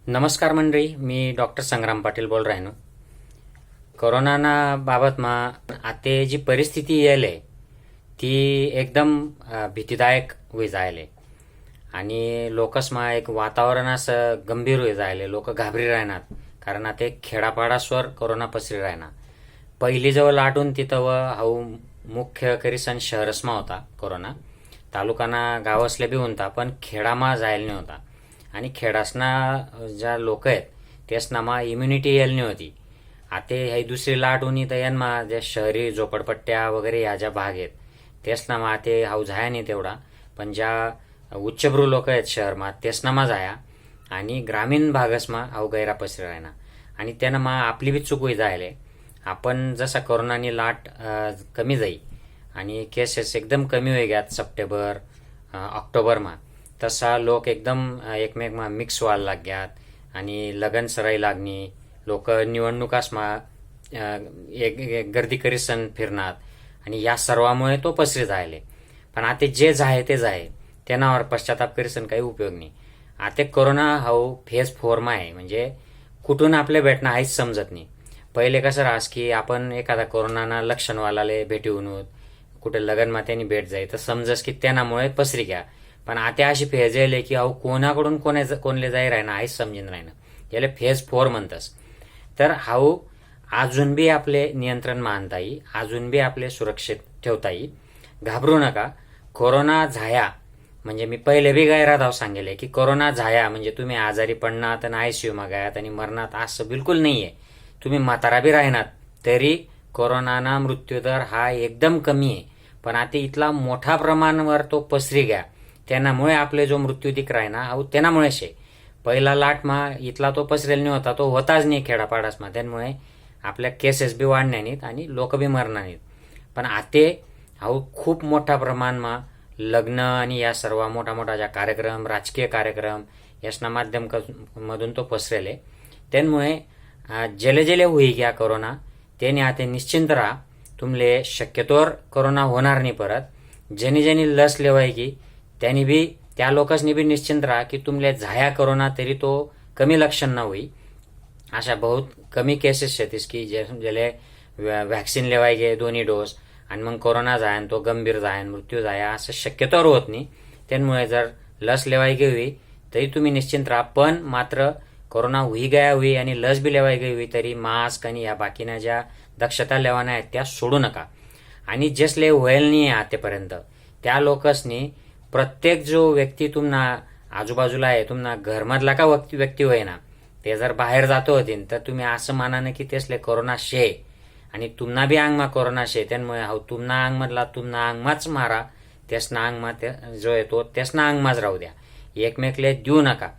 नमस्कार मंडळी, मी डॉक्टर संग्राम पाटील बोल राहिनो. कोरोनाना बाबतमा आता जी परिस्थिती येले ती एकदम भीतीदायक होई जायले आणि लोकसमा एक वातावरण असं गंभीर होई जायले. लोक घाबरी राहणार कारण आता एक खेडापाडासवर कोरोना पसरी राहणार. पहिली जवळ लाटून तिथं व हाऊ मुख्य करीसन शहरसमा होता कोरोना. तालुकाना गावसले बी होता पण खेडामा जायला नाही होता. आणि खेडासना ज्या लोक आहेत त्यासनामा इम्युनिटी येईल नाही होती. आता ही दुसरी लाट होणी तर यांना ज्या शहरी झोपडपट्ट्या वगैरे या ज्या भाग आहेत त्यासनामा ते हाऊ जाया नाही तेवढा. पण ज्या उच्चभ्रू लोक आहेत शहरमा त्यासनामा जाया आणि ग्रामीण भागसमा हाऊ गैरा पसरी राहणार. आणि त्यानं मा आपली बी चूक होई जायले. आपण जसा कोरोनानी लाट कमी जाई आणि केसेस एकदम कमी होई ग्यात सप्टेंबर ऑक्टोबरमा, तसा लोक एकदम एकमेकमा मिक्स व्हायला लाग्यात आणि लगन सराई लागणी. लोक निवडणुकासमा एक गर्दी करीसन फिरणार आणि या सर्वामुळे तो पसरी जायले. पण आता जे जाय ते जाय त्यानावर पश्चाताप करीसन काही उपयोग नाही. आता कोरोना हाऊ फेज 4 आहे, म्हणजे कुठून आपले भेटणं हाच समजत नाही. पहिले कसं राहस की आपण एखादा कोरोनाना लक्षणवालाले भेटून कुठे लगनमा त्यांनी भेट जाई तर समजस की त्यामुळे पसरी घ्या. पण आता अशी फेज येईल की अहो कोणाकडून कोणले जाई राहणं हाच समजून राहणं. याला फेज 4 म्हणतस. तर हाऊ अजून बी आपले नियंत्रण मानता येईल, अजून बी आपले सुरक्षित ठेवता येईल. घाबरू नका. कोरोना झाया म्हणजे मी पहिले बी गैरात सांगेले की कोरोना झाया म्हणजे तुम्ही आजारी पडणार आणि आयसीयू मा गयात आणि मरणात असं बिलकुल नाहीये. तुम्ही म्हातारा बी राहणार तरी कोरोनाना मृत्यूदर हा एकदम कमी आहे. पण आता इथला मोठा प्रमाणावर तो पसरी घ्या त्यामुळे आपले जो मृत्यूदिक राहना हा त्यामुळे शे. पहिला लाटमा इथला तो पसरेल नाही होता, तो होताच नाही खेडापाडासमा. त्यामुळे आपल्या केसेस बी वाढणार नाहीत आणि लोक बी मरणार नाहीत. पण आता हा खूप मोठा प्रमाणमा लग्न आणि या सर्व मोठा मोठा ज्या कार्यक्रम राजकीय कार्यक्रम यासना माध्यम मधून तो पसरेले. त्यामुळे जेले जेले होई घ्या कोरोना त्याने आता निश्चिंत राहा. तुमले शक्यतोवर कोरोना होणार नाही परत. ज्यांनी ज्यांनी लस लेवायची त्यांनी बी त्या लोकांनी बी निश्चिंत राहा की तुमले झाया कोरोना तरी तो कमी लक्षण न होई. अशा बहुत कमी केसेस येतीस की ज्याले व्हॅक्सिन लेवायचे 2 डोस आणि मग कोरोना जायन तो गंभीर जायन मृत्यू जाया असं शक्यतोवर होत नाही. त्यामुळे जर लस लेवायची होई तरी तुम्ही निश्चिंत राहा. पण मात्र कोरोना होई गया होई आणि लस बी लेवायची होई तरी मास्क आणि या बाकीना ज्या दक्षता लेवाना आहेत त्या सोडू नका. आणि जसले व्हायला नाही आतापर्यंत त्या लोकांनी प्रत्येक जो व्यक्ती तुम्हाला आजूबाजूला आहे तुम्हाला घरमधला का व्यक्ती होय ना ते जर बाहेर जातो होतीन तर तुम्ही असं माना ना की तेसले कोरोना शे आणि तुम्हाला बी अंगमा कोरोना शे. त्यामुळे हा तुम्हाला अंगमधला तुम्हाला अंगमाच मारा. त्यासना अंगमा जो येतो त्यासना अंगमाच राहू द्या. एकमेकले देऊ नका.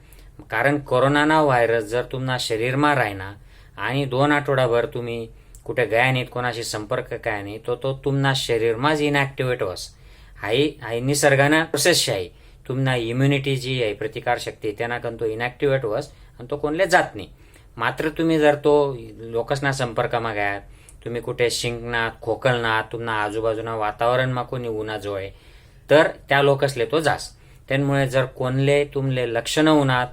कारण कोरोना व्हायरस जर तुम्हाला शरीरमा राहिना आणि 2 आठवडाभर तुम्ही कुठे गया नाहीत कोणाशी संपर्क काय नाही तो तुम्हाला शरीरमाच इनॅक्टिव्हेट होस. हाई निसर्गाना प्रोसेस आहे. तुम्हाला इम्युनिटी जी आहे प्रतिकार शक्ती त्यांना तो इनॅक्टिव्हेट होस आणि तो कोणले जात नाही. मात्र तुम्ही जर तो लोकसना संपर्कामा गयात तुम्ही कुठे शिंकनात खोकलनात तुम्हाला आजूबाजूना वातावरण मा कोणी उन्हाजवळ आहे तर त्या लोकसले तो जास. त्यामुळे जर कोणले तुमले लक्षणं उन्हात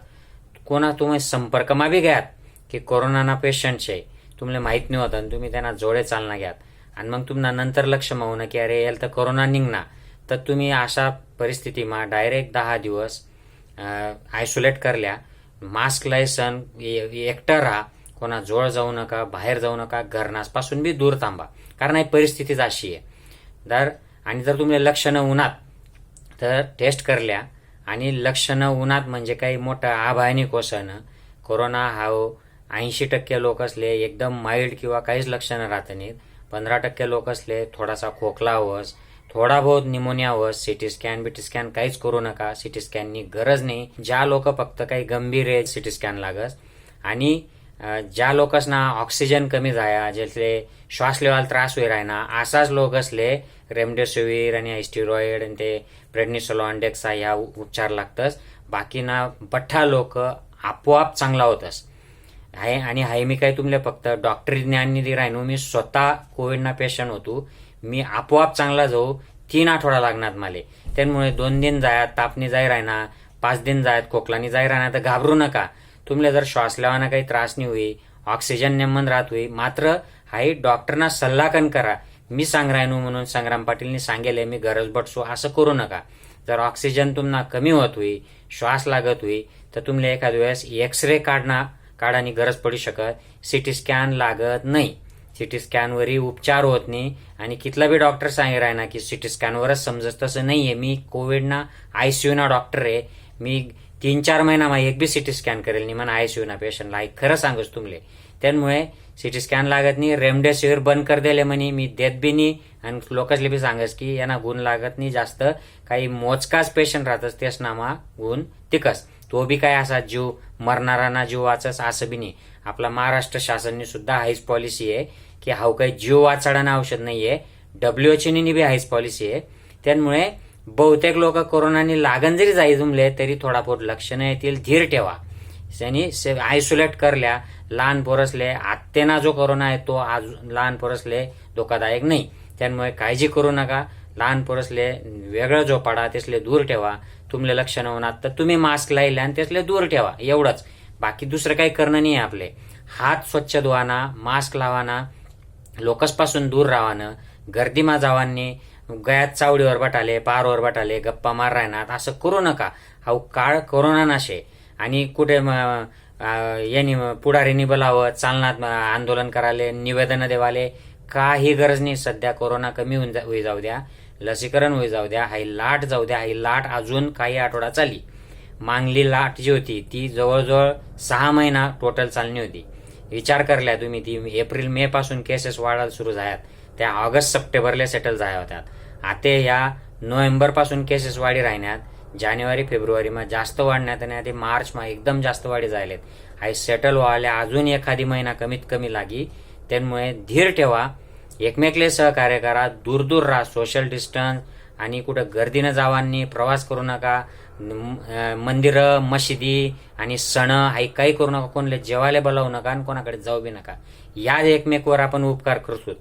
कोणा तुम्ही संपर्कमा बी घ्यात की कोरोना पेशंट शे तुम्हाला माहित नाही होतं आणि तुम्ही त्यांना जोडे चालना घ्यात आणि मग तुम्हाला नंतर लक्ष मावणं की अरे याला तर कोरोना निघणार तर तुम्ही अशा परिस्थितीमा डायरेक्ट 10 दिवस आयसोलेट करल्या. मास्क लायसन एकटं राहा. कोणा जोड जाऊ नका, बाहेर जाऊ नका, घरनासपासून बी दूर थांबा. कारण ही परिस्थितीच अशी आहे. आणि जर तुम्ही लक्षणं उन्हात तर टेस्ट करल्या आणि लक्षणं उन्हात म्हणजे काही मोठं आभायनी कोसळणं. कोरोना हा 80% लोक असले एकदम माइल्ड किंवा काहीच लक्षणं राहत नाहीत. 15% लोक असले थोडासा खोकला हवस, थोडा बहुत निमोनिया हवस. सिटी स्कॅन बीटी स्कॅन काहीच करू नका. सिटी स्कॅननी गरज नाही. ज्या लोक फक्त काही गंभीर आहे सिटी स्कॅन लागस आणि ज्या लोकांना ऑक्सिजन कमी जाया ज्यातले श्वास लेवायला त्रास होई राहना असाच लोक असले रेमडेसिवीर आणि स्टिरॉइड आणि ते प्रेडनिसोलॉन डेक्सा ह्या उपचार लागतस. बाकीना बठ्ठा लोक आपोआप चांगला होतस आहे. आणि हाय मी काय तुमले फक्त डॉक्टरी ज्ञान निधी राहिनो. मी स्वतः कोविडना पेशंट होतो. मी आपोआप चांगला जाऊ 3 आठवडा लागणार माले. त्यामुळे 2 दिन जायात तापणी जाय राहणार 5 दिन जायत खोकलानी जाय राहणार तर घाबरू नका. तुमले जर श्वास लेवाना काही त्रास नाही होई, ऑक्सिजन नेमन राहत होई, मात्र हाई डॉक्टरना सल्लाकन करा. मी सांग राहिनो म्हणून संग्राम पाटीलनी सांगेले मी गरज बटसो असं करू नका. जर ऑक्सिजन तुम्हाला कमी होत होई, श्वास लागत होई, तर तुमले एखाद्या वेळेस एक्सरे काढानी गरज पडू शकत. सिटी स्कॅन लागत नाही. सिटी स्कॅनवरही उपचार होत नाही. आणि कितला बी डॉक्टर सांगे राय ना की सिटी स्कॅनवरच समजत, तसं नाहीये. मी कोविडना आयसीयू ना डॉक्टर आहे. मी 3-4 महिना एक बी सिटी स्कॅन करेल नाही म्हणा आयसीयू ना पेशंटला. खरं सांगूच तुमले. त्यामुळे सिटी स्कॅन लागत नाही. रेमडेसिवीर बंद कर दिले म्हणे, मी देत बी नाही. आणि लोकांसले बी सांगस की यांना गुण लागत नाही जास्त. काही मोजकाच पेशंट राहतच तेच नामा गुण तिकस. तो बी काय असा जीव मरणारा जीव वाचस असं बी नाही. आपला महाराष्ट्र शासनने सुद्धा हाईच पॉलिसी आहे की हाव काही जीव वाचाडाना औषध नाहीये. WHO बी हाईच पॉलिसी आहे. त्यामुळे बहुतेक लोक कोरोनानी लागण जरी जाई तुमले तरी थोडा बहुत लक्षणं येतील, धीर ठेवा. त्यांनी आयसोलेट करल्या. लहान पोरसले आत्तेना जो कोरोना आहे तो आज लहान पोरसले धोकादायक नाही. त्यामुळे काळजी करू नका. लहान पोरसले वेगळं झोपाडा, त्यासले दूर ठेवा. तुमले लक्षणं होणार तर तुम्ही मास्क लायले आणि त्यासले दूर ठेवा. एवढंच. बाकी दुसरं काही करणं नाही आपले. हात स्वच्छ धुवाना, मास्क लावाना, लोकसपासून दूर राहावं, गर्दीमा जावांनी, गयात चावडीवर बटाले, पारवर बटाले, गप्पा मार राहणार असं करू नका. हा काळ कोरोना नाशे. आणि कुठे यांनी पुढारीनी बोलावं, चालनात आंदोलन कराले, निवेदन देवाले काही गरज नाही. सध्या कोरोना कमी होई जाऊ द्या, लसीकरण होई जाऊ द्या, हाई लाट जाऊ द्या. हाई लाट अजून काही आठवडा चालली. मांगली लाट जी होती ती जवळजवळ 6 महिना टोटल चालणी होती. विचार करल्या तुम्ही, ती एप्रिल-मे पासून केसेस वाढायला सुरू झाल्यात. त्या ऑगस्ट-सप्टेंबरला सेटल झाल्या होत्या. आता या नोव्हेंबर पासून केसेस वाढी राहण्यात, जानेवारी-फेब्रुवारीमा जास्त वाढण्यात आणि आता मार्चमा एकदम जास्त वाढी झालेत. हाय सेटल व्हायला अजून एखादी महिना कमीत कमी लागी. त्यामुळे धीर ठेवा, एकमेकले सहकार्य करा, दूर दूर राहा, सोशल डिस्टन्स, आणि कुठं गर्दीनं जावांनी प्रवास करू नका. मंदिरं, मशिदी आणि सण हाई काही करू नका. कोणले जेवायला बोलावू नका आणि कोणाकडे जाऊ बी नका. या एकमेकवर आपण उपकार करतो.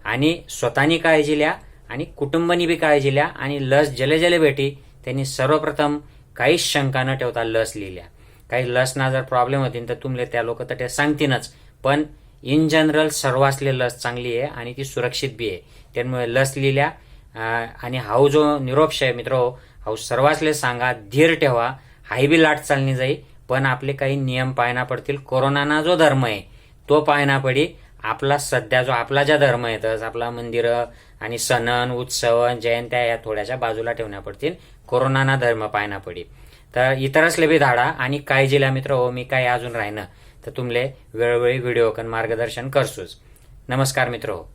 आणि स्वतःनी काळजी लिया आणि कुटुंबानी बी काळजी लिया. आणि लस जले जले भेटी त्यांनी सर्वप्रथम काहीच शंका न ठेवता लस लिहिल्या. काही लसना जर प्रॉब्लेम होतील तर तुमले त्या लोक तर ते सांगतीनच. पण इन जनरल सर्वासले लस चांगली आहे आणि ती सुरक्षित बी आहे. त्यामुळे लस लिहिल्या. आणि हाऊ जो निरोप आहे मित्र, हाऊ सर्वासले सांगा, धीर ठेवा. हाई बी लाट चालणी जाई, पण आपले काही नियम पाळणा पडतील. कोरोनाना जो धर्म आहे तो पाळणा पडी. आपला सध्या जो आपला ज्या धर्म येतच, आपला मंदिरं आणि सण उत्सव जयंत्या या थोड्याशा बाजूला ठेवण्या पडतील. कोरोनाना धर्म पाळणा पडी. तर इतरसले बी धाडा आणि काळजीला मित्र हो. मी काय अजून राहिनं तर तुमले वेळोवेळी व्हिडिओ कन मार्गदर्शन करसोच. नमस्कार मित्र हो.